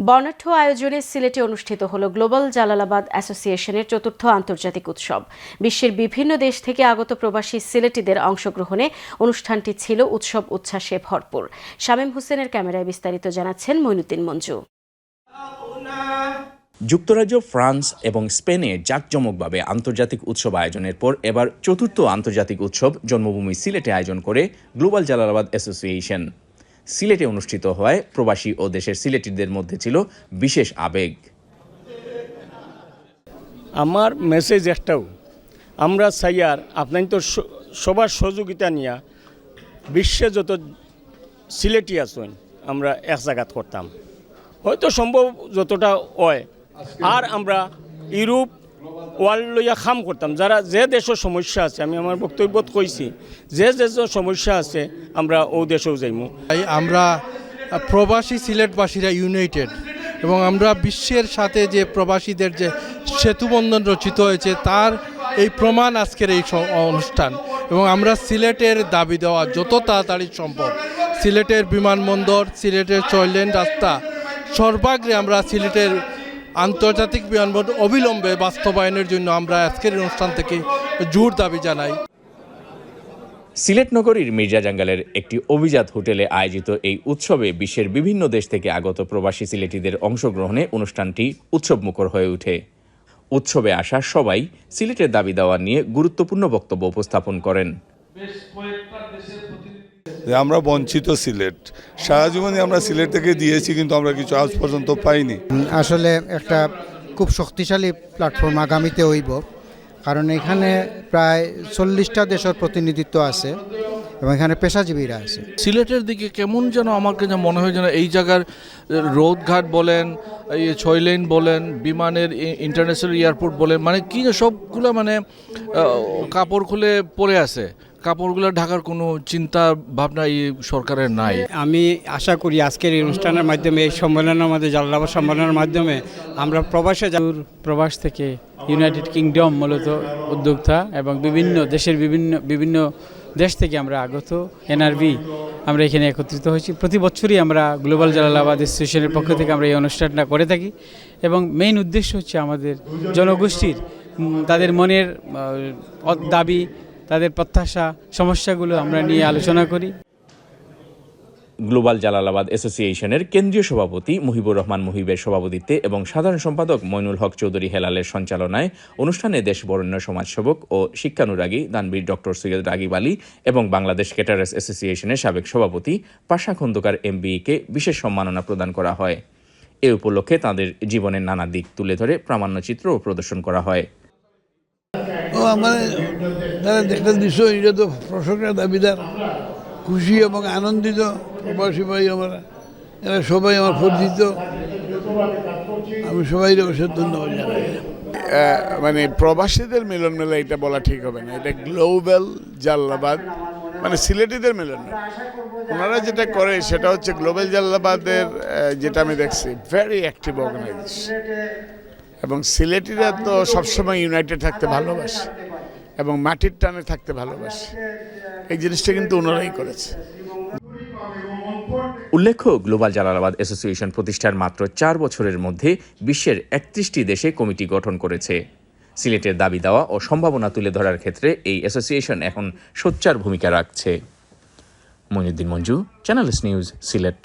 বর্ণাঢ্য আয়োজনে সিলেটে অনুষ্ঠিত হলো গ্লোবাল জালালাবাদ অ্যাসোসিয়েশনের চতুর্থ আন্তর্জাতিক উৎসব। বিশ্বের বিভিন্ন দেশ থেকে আগত প্রবাসী সিলেটিদের অংশগ্রহণে অনুষ্ঠানটি ছিল উৎসব উচ্ছ্বাসে ভরপুর। শামীম হোসেনের ক্যামেরায় বিস্তারিত জানাচ্ছেন মইনুদ্দিন মঞ্জু। যুক্তরাজ্য, ফ্রান্স এবং স্পেনে জাঁকজমকভাবে আন্তর্জাতিক উৎসব আয়োজনের পর এবার চতুর্থ আন্তর্জাতিক উৎসব জন্মভূমি সিলেটে আয়োজন করে গ্লোবাল জালালাবাদ অ্যাসোসিয়েশন। সিলেটে অনুষ্ঠিত হওয়ায় প্রবাসী ও দেশের সিলেটিদের মধ্যে ছিল বিশেষ আবেগ। আমার মেসেজ একটাও, আমরা চাইয়ার আপনার তো সবার সহযোগিতা নিয়ে বিশ্বে যত সিলেটি আছেন আমরা এক জায়গাত করতাম, হয়তো সম্ভব যতটা হয়। আর আমরা ইউরোপ ওয়ার্ল্ড লইয়া খাম করতাম, যারা যে দেশের সমস্যা আছে, আমি আমার বক্তব্যত কইছি যে দেশের সমস্যা আছে আমরা ও দেশেও যাইমু। আমরা প্রবাসী সিলেটবাসীরা ইউনাইটেড এবং আমরা বিশ্বের সাথে যে প্রবাসীদের যে সেতুবন্ধন রচিত হয়েছে তার এই প্রমাণ আজকের এই অনুষ্ঠান। এবং আমরা সিলেটের দাবি দেওয়া যত তাড়াতাড়ি সম্ভব, সিলেটের বিমানবন্দর, সিলেটের 6 লেন রাস্তা সর্বাগ্রে আমরা সিলেটের আন্তর্জাতিক বিমানবন্দর অবিলম্বে বাস্তবায়নের জন্য আমরা আজকের অনুষ্ঠান থেকে জোর দাবি জানাই। সিলেট নগরীর মির্জা জাঙ্গালের একটি অভিজাত হোটেলে আয়োজিত এই উৎসবে বিশ্বের বিভিন্ন দেশ থেকে আগত প্রবাসী সিলেটিদের অংশগ্রহণে অনুষ্ঠানটি উৎসবমুখর হয়ে ওঠে। উৎসবে আসা সবাই সিলেটের দাবি দেওয়া নিয়ে গুরুত্বপূর্ণ বক্তব্য উপস্থাপন করেন। আমরা বঞ্চিত সিলেট, সারা জীবনে আমরা সিলেট থেকে দিয়েছি, কিন্তু আমরা কিছু আজ পর্যন্ত পাইনি। আসলে একটা খুব শক্তিশালী প্ল্যাটফর্ম আগামীতে হইব, কারণ এখানে প্রায় 40টা দেশের প্রতিনিধিত্ব আছে এবং এখানে পেশাজীবীরা আছে। সিলেটের দিকে কেমন যেন আমার কাছে মনে হয় যেন এই জায়গার রোডঘাট বলেন, এই 6 লেন বলেন, বিমানের ইন্টারন্যাশনাল এয়ারপোর্ট বলেন, মানে কি সবগুলো মানে কাপড় খুলে পড়ে আছে, কাপড়গুলো ঢাকার কোনো চিন্তা ভাবনা এই সরকারের নাই। আমি আশা করি আজকের এই অনুষ্ঠানের মাধ্যমে, এই সম্মেলনের মাধ্যমে, জালালাবাদ সম্মেলনের মাধ্যমে আমরা প্রবাস থেকে ইউনাইটেড কিংডম মূলত উদ্যোক্তা এবং বিভিন্ন দেশ থেকে আমরা আগত এনআরবি আমরা এখানে একত্রিত হয়েছি। প্রতি বছরই আমরা গ্লোবাল জালালাবাদ অ্যাসোসিয়েশনের পক্ষ থেকে আমরা এই অনুষ্ঠানটা করে থাকি এবং মেইন উদ্দেশ্য হচ্ছে আমাদের জনগোষ্ঠীর তাদের মনের দাবি, তাদের প্রত্যাশা, সমস্যাগুলো আমরা নিয়ে আলোচনা করি। গ্লোবাল জালালাবাদ অ্যাসোসিয়েশনের কেন্দ্রীয় সভাপতি মুহিবুর রহমান মুহিবের সভাপতিত্বে এবং সাধারণ সম্পাদক মইনুল হক চৌধুরী হেলালের সঞ্চালনায় অনুষ্ঠানে দেশ বরেণ্য সমাজসেবক ও শিক্ষানুরাগী দানবীর ডক্টর সৈয়দ রাগিব আলী এবং বাংলাদেশ ক্যাটারার্স অ্যাসোসিয়েশনের সাবেক সভাপতি পাশা খন্দকার MBE-কে বিশেষ সম্মাননা প্রদান করা হয়। এ উপলক্ষে তাদের জীবনের নানা দিক তুলে ধরে প্রামাণ্যচিত্রও প্রদর্শন করা হয়। দেখতে দৃশ্য, এটা তো প্রশংসার দাবিদার, খুশি এবং আনন্দিত প্রবাসী ভাই আমরা, এরা সবাই আমার পরিচিত, আমি সবাই অবশ্যই ধন্যবাদ জানাই। মানে প্রবাসীদের মিলন মেলা এটা বলা ঠিক হবে না, এটা গ্লোবাল জালালাবাদ মানে সিলেটিদের মিলন মেলা। ওনারা যেটা করে সেটা হচ্ছে গ্লোবাল জালালাবাদের, যেটা আমি দেখছি ভেরি অ্যাক্টিভ অর্গানাইজেশন, এবং সিলেটিরা তো সবসময় ইউনাইটেড থাকতে ভালোবাসে এবং মাটির টানে থাকতে ভালোবাসে। এই জিনিসটা কিন্তু ওনারাই করেছে। উল্লেখ্য, গ্লোবাল জালালাবাদ অ্যাসোসিয়েশন প্রতিষ্ঠার মাত্র 4 বছরের মধ্যে বিশ্বের 31টি দেশে কমিটি গঠন করেছে। সিলেটের দাবি দেওয়া ও সম্ভাবনা তুলে ধরার ক্ষেত্রে এই অ্যাসোসিয়েশন এখন সোচ্চার ভূমিকা রাখছে। Moinuddin Manju, Channel S News, Sylhet.